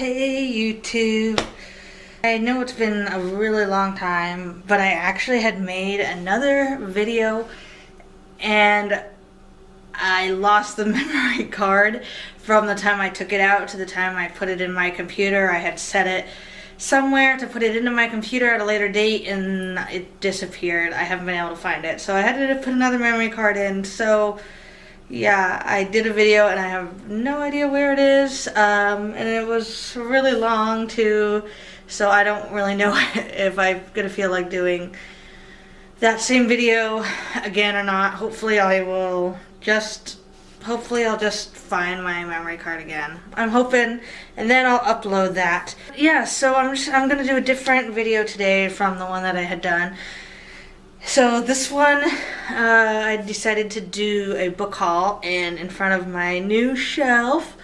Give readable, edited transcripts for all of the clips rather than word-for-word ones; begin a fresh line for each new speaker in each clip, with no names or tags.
Hey YouTube. I know it's been a really long time, but I actually had made another video and I lost the memory card from the time I took it out to the time I put it in my computer. I had set it somewhere to put it into my computer at a later date and it disappeared. I haven't been able to find it. So I had to put another memory card in. So yeah, I did a video and I have no idea where it is, and it was really long too, so I don't really know if I'm gonna feel like doing that same video again or not. Hopefully I'll just find my memory card again. I'm hoping, and then I'll upload that. Yeah, so I'm gonna do a different video today from the one that I had done. So this one, I decided to do a book haul, and in front of my new shelf,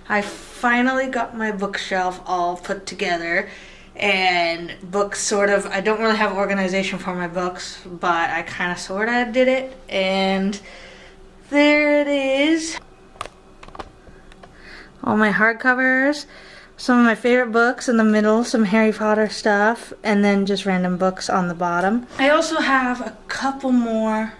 I finally got my bookshelf all put together, and books I don't really have organization for my books, but I kind of sort of did it, and there it is. All my hardcovers. Some of my favorite books in the middle, some Harry Potter stuff, and then just random books on the bottom. I also have a couple more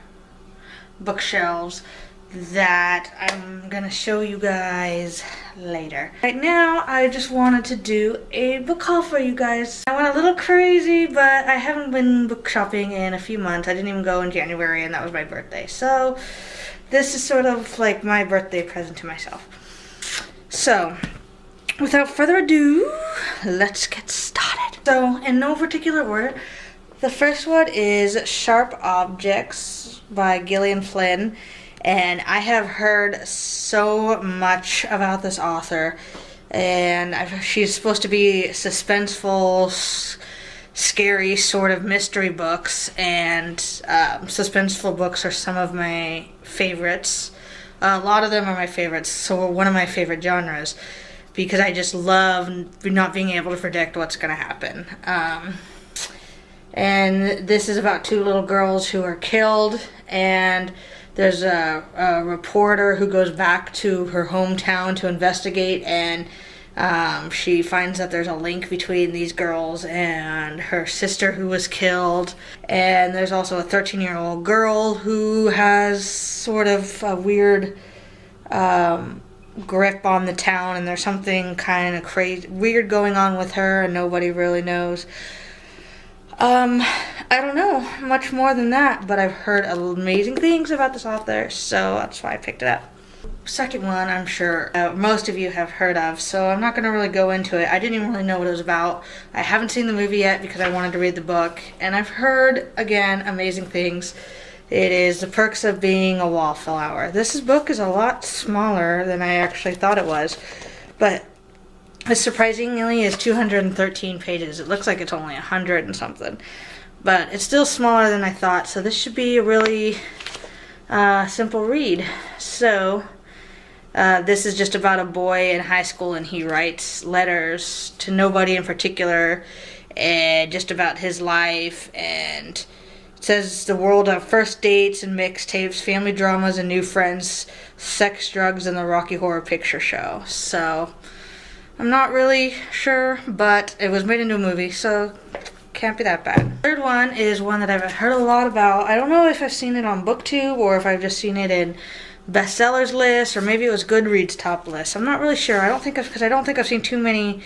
bookshelves that I'm gonna show you guys later. Right now, I just wanted to do a book haul for you guys. I went a little crazy, but I haven't been book shopping in a few months. I didn't even go in January, and that was my birthday. So this is sort of like my birthday present to myself. So without further ado, let's get started. So, in no particular order, the first one is Sharp Objects by Gillian Flynn, and I have heard so much about this author, and she's supposed to be suspenseful, scary sort of mystery books, and suspenseful books are some of my favorites. A lot of them are my favorites, so one of my favorite genres, because I just love not being able to predict what's going to happen. And this is about two little girls who are killed, and there's a reporter who goes back to her hometown to investigate, and she finds that there's a link between these girls and her sister who was killed. And there's also a 13-year-old girl who has sort of a weird grip on the town, and there's something kind of crazy, weird going on with her, and nobody really knows. I don't know much more than that, but I've heard amazing things about this author, so that's why I picked it up. Second one, I'm sure most of you have heard of, so I'm not going to really go into it. I didn't even really know what it was about. I haven't seen the movie yet because I wanted to read the book, and I've heard, again, amazing things. It is The Perks of Being a Wallflower. This book is a lot smaller than I actually thought it was, but it surprisingly is 213 pages. It looks like it's only 100 and something, but it's still smaller than I thought, so this should be a really simple read. So this is just about a boy in high school, and he writes letters to nobody in particular, and just about his life, and it says the world of first dates and mixtapes, family dramas and new friends, sex, drugs, and the Rocky Horror Picture Show. So I'm not really sure, but it was made into a movie, so can't be that bad. Third one is one that I've heard a lot about. I don't know if I've seen it on BookTube or if I've just seen it in bestsellers list, or maybe it was Goodreads top list. I'm not really sure. Because I don't think I've seen too many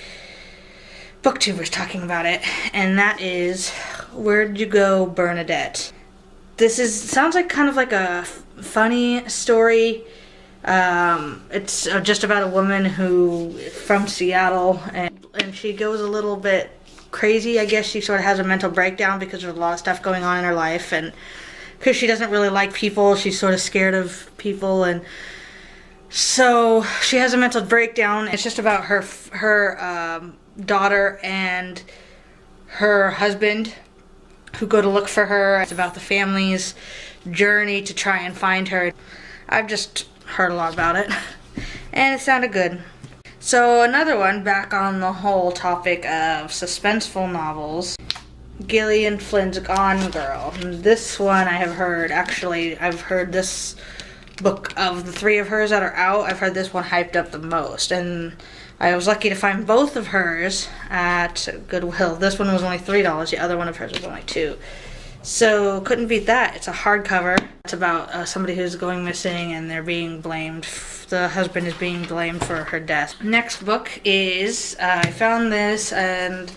booktubers talking about it, and that is Where'd You Go, Bernadette. Sounds like kind of like a funny story. It's just about a woman from Seattle, and she goes a little bit crazy. I guess she sort of has a mental breakdown because there's a lot of stuff going on in her life, and because she doesn't really like people, she's sort of scared of people, and so she has a mental breakdown. It's just about her daughter and her husband who go to look for her. It's about the family's journey to try and find her. I've just heard a lot about it, and it sounded good. So another one, back on the whole topic of suspenseful novels, Gillian Flynn's Gone Girl. This one I have heard, I've heard this book of the three of hers that are out, I've heard this one hyped up the most. And I was lucky to find both of hers at Goodwill. This one was only $3. The other one of hers was only $2. So couldn't beat that. It's a hardcover. It's about somebody who's going missing and they're being blamed. The husband is being blamed for her death. Next book is, I found this, and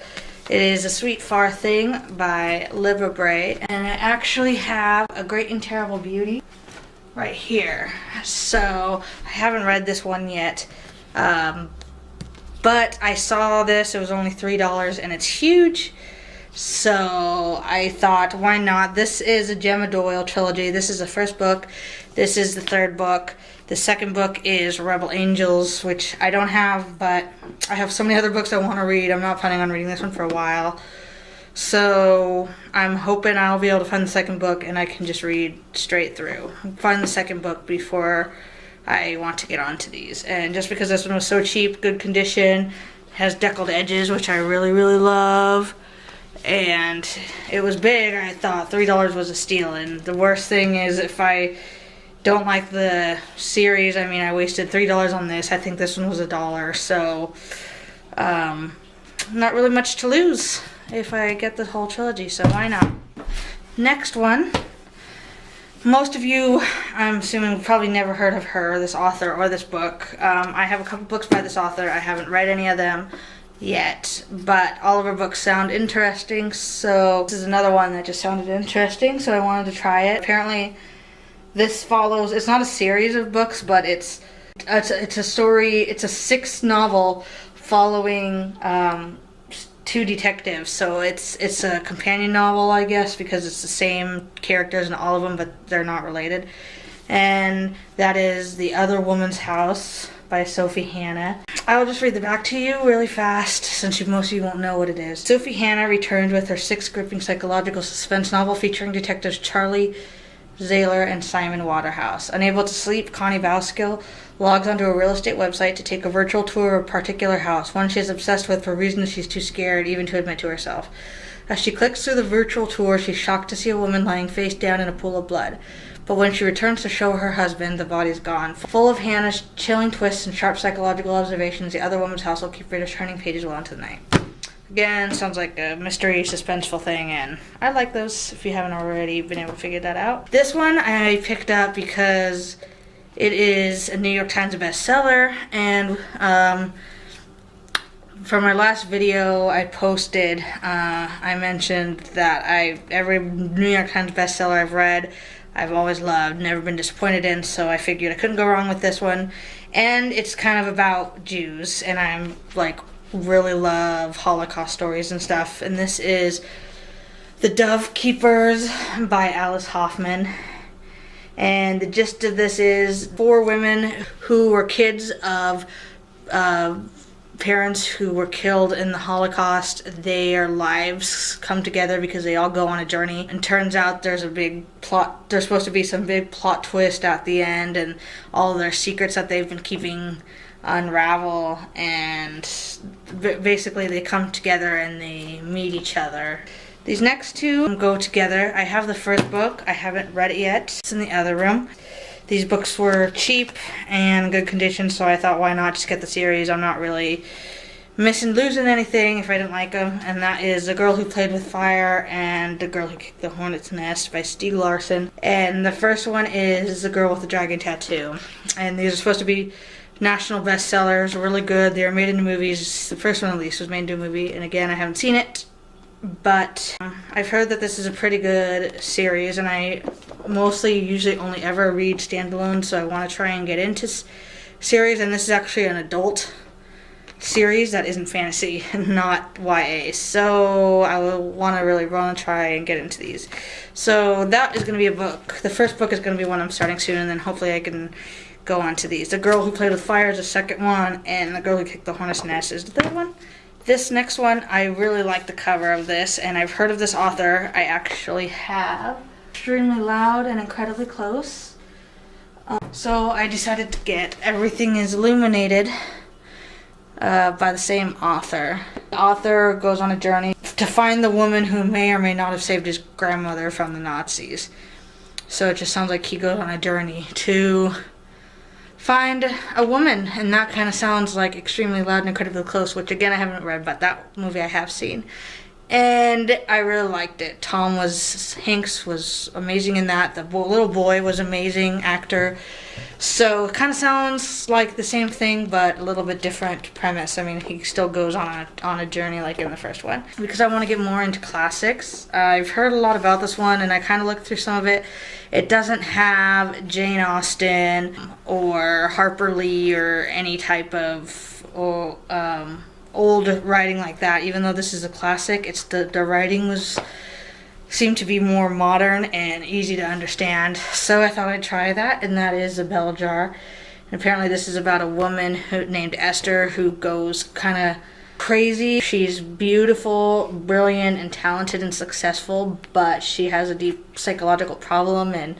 it is A Sweet Far Thing by Libba Bray. And I actually have A Great and Terrible Beauty right here. So I haven't read this one yet. But I saw this, it was only $3 and it's huge. So I thought, why not? This is a Gemma Doyle trilogy. This is the first book. This is the third book. The second book is Rebel Angels, which I don't have, but I have so many other books I want to read. I'm not planning on reading this one for a while. So I'm hoping I'll be able to find the second book and I can just read straight through. Find the second book before I want to get onto these. And just because this one was so cheap, good condition, has deckled edges, which I really, really love. And it was big, I thought $3 was a steal. And the worst thing is, if I don't like the series, I mean, I wasted $3 on this. I think this one was $1. So not really much to lose if I get the whole trilogy, so why not? Next one, most of you, I'm assuming, probably never heard of her, this author, or this book. I have a couple books by this author. I haven't read any of them yet, but all of her books sound interesting, so this is another one that just sounded interesting, so I wanted to try it. Apparently this follows, it's not a series of books, but it's a story, it's a 6th novel following two detectives, so it's a companion novel, I guess, because it's the same characters in all of them, but they're not related. And that is The Other Woman's House by Sophie Hannah. I will just read the back to you really fast, since most of you won't know what it is. Sophie Hannah returned with her 6th gripping psychological suspense novel featuring detectives Charlie Zahler and Simon Waterhouse. Unable to sleep, Connie Bauskill logs onto a real estate website to take a virtual tour of a particular house, one she is obsessed with for reasons she's too scared even to admit to herself. As she clicks through the virtual tour, she's shocked to see a woman lying face down in a pool of blood. But when she returns to show her husband, the body's gone. Full of Hannah's chilling twists and sharp psychological observations, The Other Woman's House will keep readers turning pages well into the night. Again, sounds like a mystery, suspenseful thing, and I like those if you haven't already been able to figure that out. This one I picked up because it is a New York Times bestseller, and for my last video I posted, I mentioned that every New York Times bestseller I've read, I've always loved, never been disappointed in, so I figured I couldn't go wrong with this one. And it's kind of about Jews, and I'm like, really love Holocaust stories and stuff. And this is The Dove Keepers by Alice Hoffman. And the gist of this is 4 women who were kids of parents who were killed in the Holocaust. Their lives come together because they all go on a journey, and turns out there's a big plot, there's supposed to be some big plot twist at the end, and all their secrets that they've been keeping unravel, and basically they come together and they meet each other. These next two go together. I have the first book, I haven't read it yet, it's in the other room. These books were cheap and good condition, so I thought, why not just get the series? I'm not really losing anything if I didn't like them. And that is The Girl Who Played with Fire and The Girl Who Kicked the Hornet's Nest by Stieg Larsson. And the first one is The Girl with the Dragon Tattoo. And these are supposed to be national bestsellers, really good. They were made into movies. The first one at least was made into a movie, and again, I haven't seen it, but I've heard that this is a pretty good series, and I usually only ever read standalone, so I want to try and get into series, and this is actually an adult series that isn't fantasy and not YA, so I will want to try and get into these. So that is going to be a book. The first book is going to be one I'm starting soon, and then hopefully I can go on to these. The Girl Who Played with Fire is the second one, and The Girl Who Kicked the Hornet's Nest is the third one. This next one, I really like the cover of this, and I've heard of this author. I actually have. Extremely Loud and Incredibly Close. So I decided to get Everything is Illuminated by the same author. The author goes on a journey to find the woman who may or may not have saved his grandmother from the Nazis. So it just sounds like he goes on a journey to find a woman, and that kind of sounds like Extremely Loud and Incredibly Close, which again I haven't read, but that movie I have seen. And I really liked it. Hanks was amazing in that. The little boy was amazing actor. So it kind of sounds like the same thing, but a little bit different premise. I mean, he still goes on a journey like in the first one. Because I want to get more into classics. I've heard a lot about this one, and I kind of looked through some of it. It doesn't have Jane Austen or Harper Lee or any type of old writing like that. Even though this is a classic, it's the writing seemed to be more modern and easy to understand. So I thought I'd try that, and that is A Bell Jar. And apparently this is about a woman named Esther who goes kind of crazy. She's beautiful, brilliant, and talented and successful, but she has a deep psychological problem, and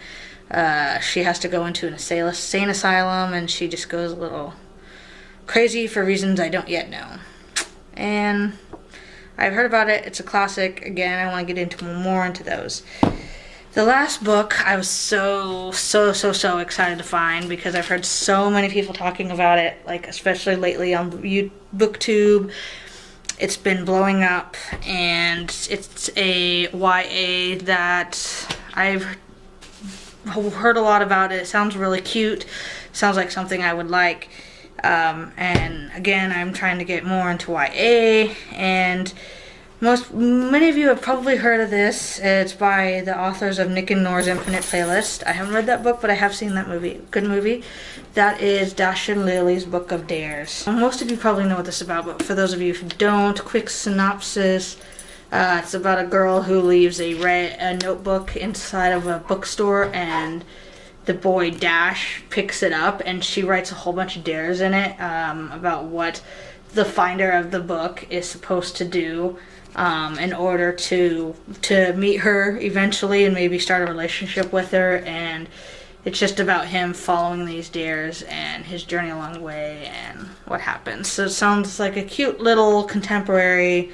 she has to go into an insane asylum, and she just goes a little crazy for reasons I don't yet know. And I've heard about it. It's a classic. Again, I want to get more into those. The last book I was so excited to find, because I've heard so many people talking about it, like especially lately on BookTube. It's been blowing up, and it's a YA that I've heard a lot about. It sounds really cute. Sounds like something I would like. And again, I'm trying to get more into YA, and many of you have probably heard of this. It's by the authors of Nick and Nora's Infinite Playlist. I haven't read that book, but I have seen that movie. Good movie. That is Dash and Lily's Book of Dares. Most of you probably know what this is about, but for those of you who don't, quick synopsis. It's about a girl who leaves a notebook inside of a bookstore, and the boy Dash picks it up, and she writes a whole bunch of dares in it about what the finder of the book is supposed to do in order to meet her eventually and maybe start a relationship with her. And it's just about him following these dares and his journey along the way and what happens. So it sounds like a cute little contemporary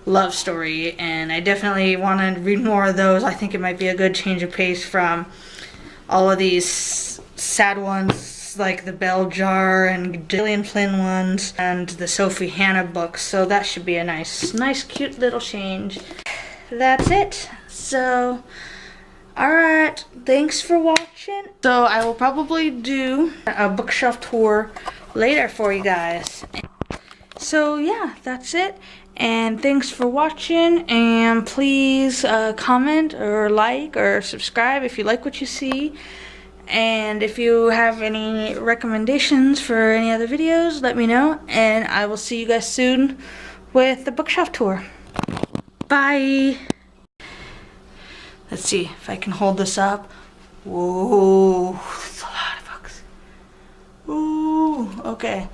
love story, and I definitely want to read more of those. I think it might be a good change of pace from all of these sad ones like the Bell Jar and Gillian Flynn ones and the Sophie Hannah books. So that should be a nice cute little change. That's it. So, alright, thanks for watching. So I will probably do a bookshelf tour later for you guys. So yeah, that's it. And thanks for watching, and please comment or like or subscribe if you like what you see. And if you have any recommendations for any other videos, let me know, and I will see you guys soon with the bookshelf tour. Bye! Let's see if I can hold this up. Whoa, that's a lot of books. Ooh, okay.